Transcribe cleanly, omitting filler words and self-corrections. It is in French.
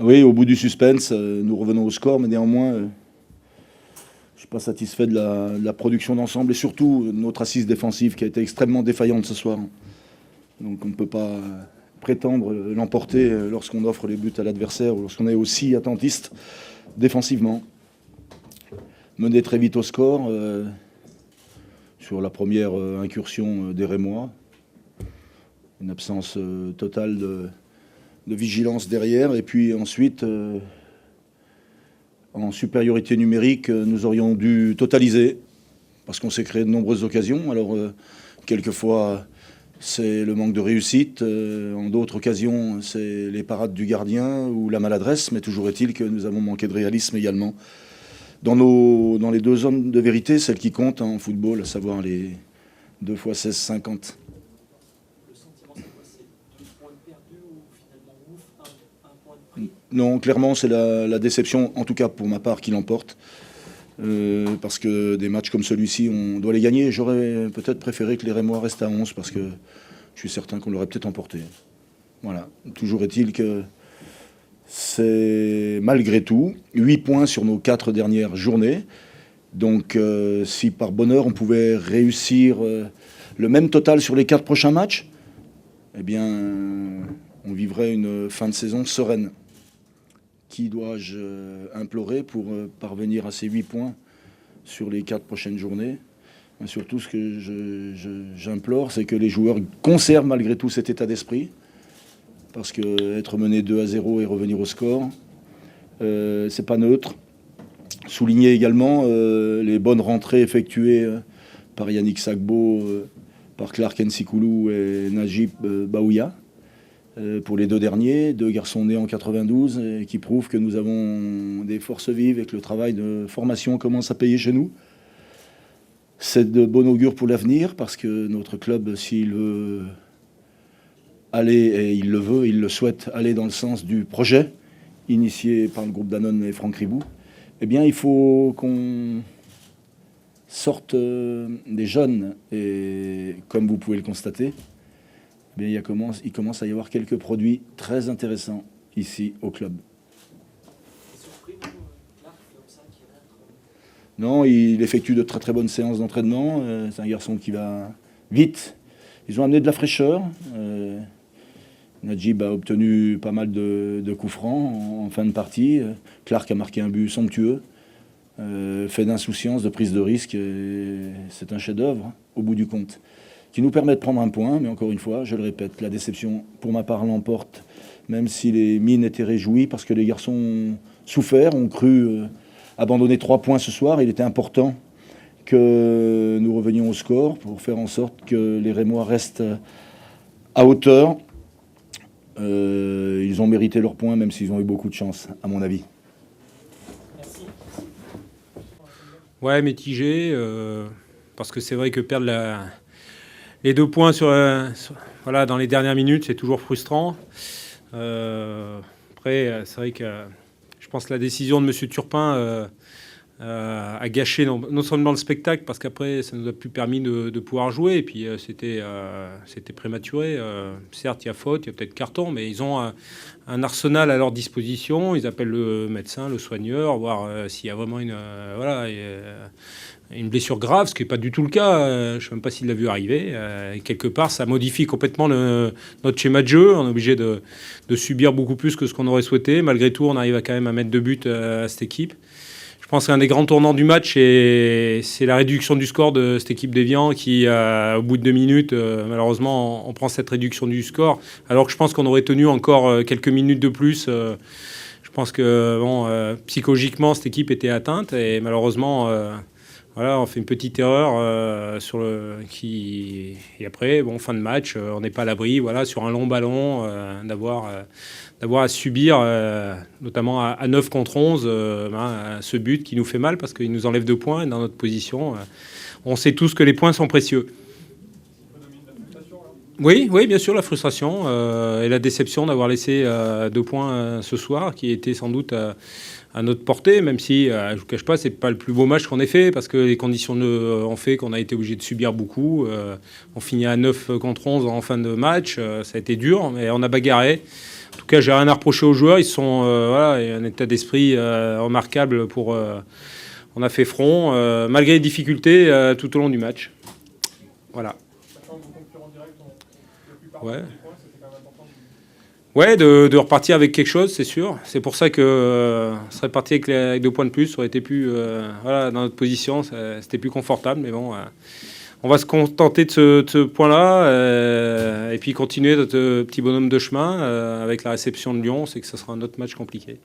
Oui, au bout du suspense, nous revenons au score, mais néanmoins, je ne suis pas satisfait de la production d'ensemble et surtout notre assise défensive qui a été extrêmement défaillante ce soir. Donc on ne peut pas prétendre l'emporter lorsqu'on offre les buts à l'adversaire ou lorsqu'on est aussi attentiste défensivement. Mené très vite au score sur la première incursion des Rémois. Une absence totale de vigilance derrière. Et puis ensuite, en supériorité numérique, nous aurions dû totaliser parce qu'on s'est créé de nombreuses occasions. Alors, quelquefois, c'est le manque de réussite. En d'autres occasions, c'est les parades du gardien ou la maladresse. Mais toujours est-il que nous avons manqué de réalisme également. Dans les deux zones de vérité, celles qui comptent en football, à savoir les 2 x 16, 50. Le sentiment, c'est quoi? C'est 2 points perdus ou finalement ouf, un point de pris? Non, clairement, c'est la déception, en tout cas pour ma part, qui l'emporte. Parce que des matchs comme celui-ci, on doit les gagner. J'aurais peut-être préféré que les Rémois restent à 11 parce que je suis certain qu'on l'aurait peut-être emporté. Voilà. Toujours est-il que c'est malgré tout 8 points sur nos 4 dernières journées. Donc si par bonheur on pouvait réussir le même total sur les 4 prochains matchs, eh bien on vivrait une fin de saison sereine. Qui dois-je implorer pour parvenir à ces 8 points sur les 4 prochaines journées? Mais surtout, ce que j'implore, c'est que les joueurs conservent malgré tout cet état d'esprit. Parce qu'être mené 2-0 et revenir au score, c'est pas neutre. Souligner également les bonnes rentrées effectuées par Yannick Sagbo, par Clark Nsikulu et Najib Baouya. Pour les 2 derniers, 2 garçons nés en 92, qui prouvent que nous avons des forces vives et que le travail de formation commence à payer chez nous. C'est de bon augure pour l'avenir, parce que notre club, s'il veut aller, et il le veut, il le souhaite, aller dans le sens du projet initié par le groupe Danone et Franck Ribou, eh bien, il faut qu'on sorte des jeunes. Et comme vous pouvez le constater, il commence à y avoir quelques produits très intéressants ici au club. Surpris, Clark, comme ça, qui rentre. Non, il effectue de très très bonnes séances d'entraînement. C'est un garçon qui va vite. Ils ont amené de la fraîcheur. Najib a obtenu pas mal de coups francs en fin de partie. Clark a marqué un but somptueux. Fait d'insouciance, de prise de risque. C'est un chef-d'œuvre au bout du compte, qui nous permet de prendre un point, mais encore une fois, je le répète, la déception, pour ma part, l'emporte, même si les mines étaient réjouies, parce que les garçons ont souffert, ont cru abandonner 3 points ce soir. Il était important que nous revenions au score pour faire en sorte que les Rémois restent à hauteur. Ils ont mérité leurs points, même s'ils ont eu beaucoup de chance, à mon avis. Merci. Ouais, mitigé, parce que c'est vrai que perdre les 2 points voilà, dans les dernières minutes, c'est toujours frustrant. Après, c'est vrai que je pense que la décision de M. Turpin a gâché non seulement le spectacle, parce qu'après, ça ne nous a plus permis de pouvoir jouer. Et puis, c'était prématuré. Certes, il y a faute, il y a peut-être carton, mais ils ont un arsenal à leur disposition. Ils appellent le médecin, le soigneur, voir s'il y a vraiment une blessure grave, ce qui n'est pas du tout le cas. Je ne sais même pas s'il l'a vu arriver. Et quelque part, ça modifie complètement notre schéma de jeu. On est obligé de subir beaucoup plus que ce qu'on aurait souhaité. Malgré tout, on arrive quand même à mettre 2 buts à cette équipe. Je pense qu'un des grands tournants du match, c'est la réduction du score de cette équipe d'Évian qui, au bout de 2 minutes, malheureusement, on prend cette réduction du score. Alors que je pense qu'on aurait tenu encore quelques minutes de plus. Je pense que psychologiquement, cette équipe était atteinte. Et malheureusement, voilà, on fait une petite erreur et après, fin de match, on n'est pas à l'abri, voilà, sur un long ballon, d'avoir à subir, notamment à 9 contre 11, ce but qui nous fait mal parce qu'il nous enlève 2 points. Et dans notre position, on sait tous que les points sont précieux. Oui, oui, bien sûr, la frustration et la déception d'avoir laissé 2 points ce soir, qui était sans doute à notre portée, même si, je ne vous cache pas, c'est pas le plus beau match qu'on ait fait, parce que les conditions ont fait qu'on a été obligé de subir beaucoup. On finit à 9 contre 11 en fin de match, ça a été dur, mais on a bagarré. En tout cas, j'ai rien à reprocher aux joueurs, ils sont voilà, il y a un état d'esprit remarquable pour... on a fait front, malgré les difficultés tout au long du match. Voilà. Ouais. Ouais, de repartir avec quelque chose, c'est sûr. C'est pour ça que serait parti avec 2 points de plus, ça aurait été plus voilà, dans notre position, c'était plus confortable. Mais bon, on va se contenter de ce point-là et puis continuer notre petit bonhomme de chemin avec la réception de Lyon. C'est que ça sera un autre match compliqué.